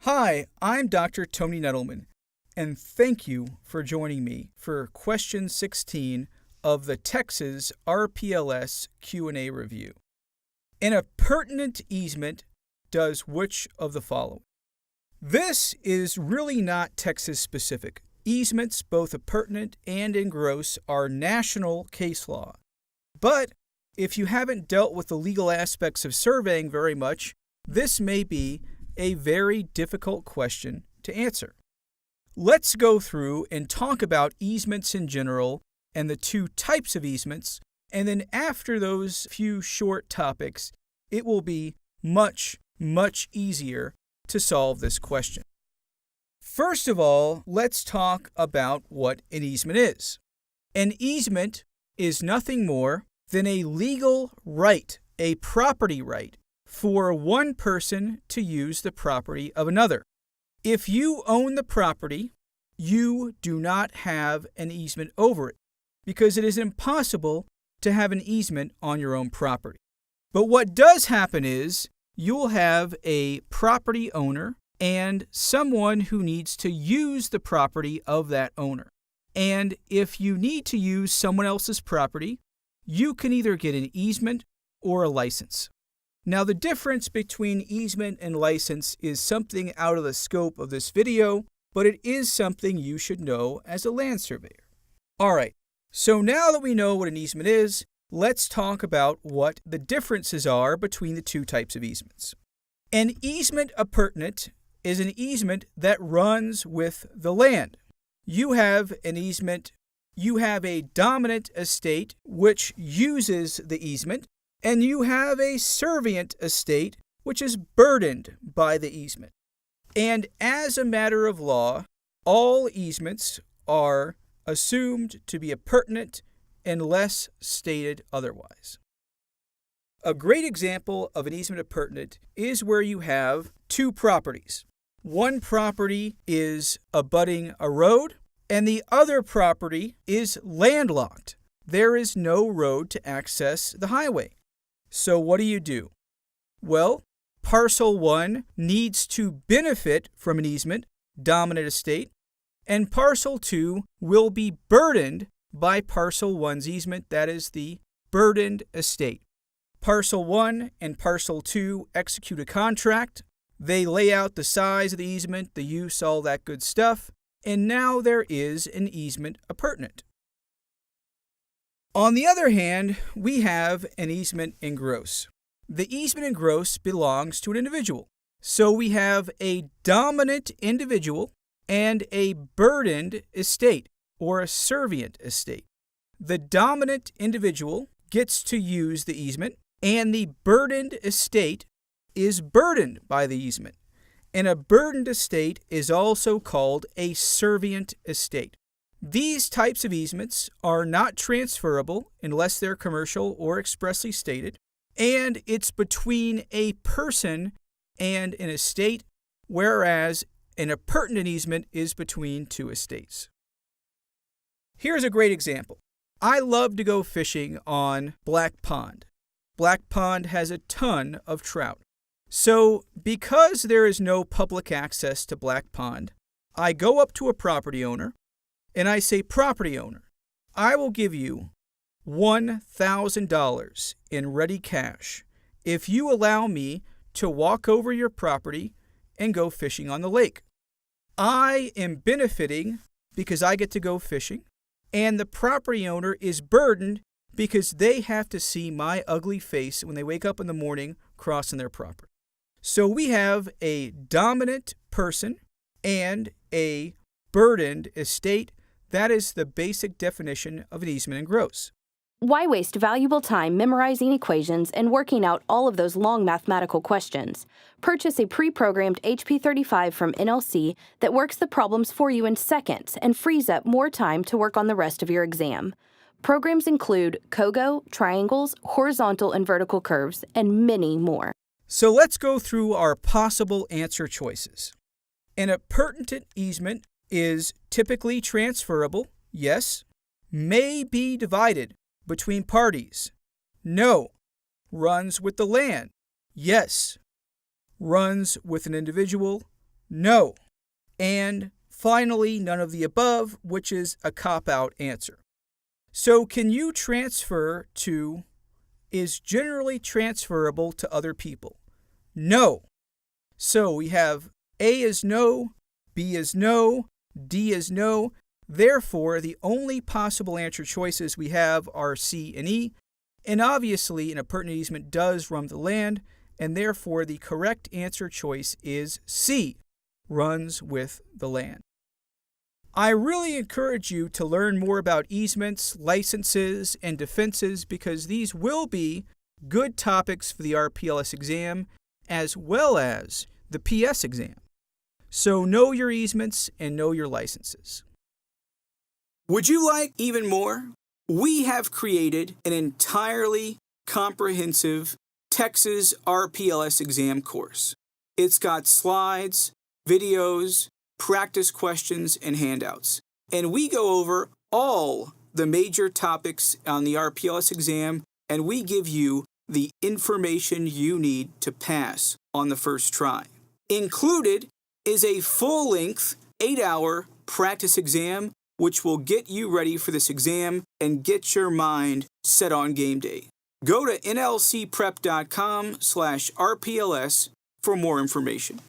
Hi, I'm Dr. Tony Nettleman, and thank you for joining me for question 16 of the Texas RPLS Q&A review. An appurtenant easement does which of the following? This is really not Texas specific. Easements, both appurtenant and engross, are national case law. But if you haven't dealt with the legal aspects of surveying very much, this may be a very difficult question to answer. Let's go through and talk about easements in general and the two types of easements, and then after those few short topics, it will be much easier to solve this question. First of all, let's talk about what an easement is. An easement is nothing more than a legal right, a property right, for one person to use the property of another. If you own the property, you do not have an easement over it because it is impossible to have an easement on your own property. But what does happen is you'll have a property owner and someone who needs to use the property of that owner. And if you need to use someone else's property, you can either get an easement or a license. Now, the difference between easement and license is something out of the scope of this video, but it is something you should know as a land surveyor. All right, so now that we know what an easement is, let's talk about what the differences are between the two types of easements. An easement appurtenant is an easement that runs with the land. You have an easement, you have a dominant estate which uses the easement, and you have a servient estate which is burdened by the easement. And as a matter of law, all easements are assumed to be appurtenant unless stated otherwise. A great example of an easement appurtenant is where you have two properties. One property is abutting a road, and the other property is landlocked. There is no road to access the highway. So what do? Well, parcel 1 needs to benefit from an easement, dominant estate, and parcel 2 will be burdened by parcel 1's easement, that is the burdened estate. Parcel 1 and parcel 2 execute a contract. They lay out the size of the easement, the use, all that good stuff, and now there is an easement appurtenant. On the other hand, we have an easement engross. The easement engross belongs to an individual. So we have a dominant individual and a burdened estate, or a servient estate. The dominant individual gets to use the easement, and the burdened estate is burdened by the easement. And a burdened estate is also called a servient estate. These types of easements are not transferable unless they're commercial or expressly stated, and it's between a person and an estate, whereas an appurtenant easement is between two estates. Here's a great example. I love to go fishing on Black Pond. Black Pond has a ton of trout. So because there is no public access to Black Pond, I go up to a property owner and I say, property owner, I will give you $1,000 in ready cash if you allow me to walk over your property and go fishing on the lake. I am benefiting because I get to go fishing, and the property owner is burdened because they have to see my ugly face when they wake up in the morning crossing their property. So we have a dominant person and a burdened estate. That is the basic definition of an easement engross. Why waste valuable time memorizing equations and working out all of those long mathematical questions? Purchase a pre-programmed HP35 from NLC that works the problems for you in seconds and frees up more time to work on the rest of your exam. Programs include COGO, triangles, horizontal and vertical curves, and many more. So let's go through our possible answer choices. An appurtenant easement is typically transferable, yes. May be divided between parties, no. Runs with the land, yes. Runs with an individual, no. And finally, none of the above, which is a cop-out answer. So can you transfer to is generally transferable to other people? No. So we have A is no, B is no, D is no. Therefore, the only possible answer choices we have are C and E. And obviously, an appurtenant easement does run the land, and therefore the correct answer choice is C, runs with the land. I really encourage you to learn more about easements, licenses, and defenses because these will be good topics for the RPLS exam as well as the PS exam. So know your easements and know your licenses. Would you like even more? We have created an entirely comprehensive Texas RPLS exam course. It's got slides, videos, practice questions, and handouts. And we go over all the major topics on the RPLS exam, and we give you the information you need to pass on the first try. Included is a full-length 8-hour practice exam, which will get you ready for this exam and get your mind set on game day. Go to nlcprep.com/RPLS for more information.